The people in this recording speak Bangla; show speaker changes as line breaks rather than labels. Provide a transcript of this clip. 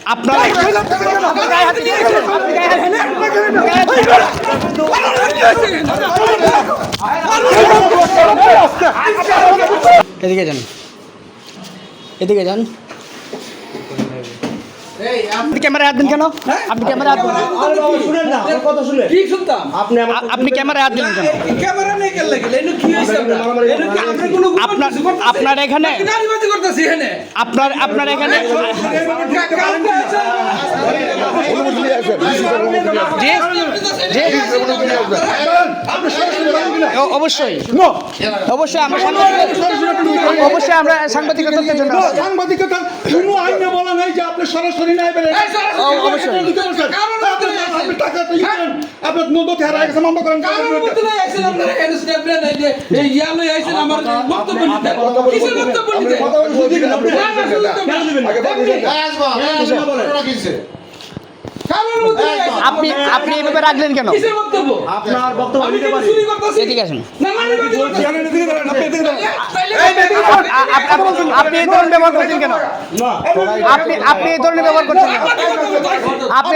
আপনারা এদিকে যান, এদিকে যান। আপনি ক্যামেরায় হাত দিন কেন? আপনি ক্যামেরায় হাত দিন, আপনি ক্যামেরায় হাত দিলেন কেন? আপনার এখানে আপনার এখানে অবশ্যই অবশ্যই আমরা সাংবাদিকতার জন্য
সাংবাদিকতা কোনো আইনে বলা নাই যে আপনি সরাসরি নাই বলে আপনার নদী হারাই গেছে বন্ধ করেন।
আপনি এইভাবে রাখলেন কেন?
আপনার বক্তব্য
এদিকে আসুন। আপনি এই ধরনের ব্যবহার করছেন কেন? আপনি এই ধরনের ব্যবহার করছেন কেন? আপনি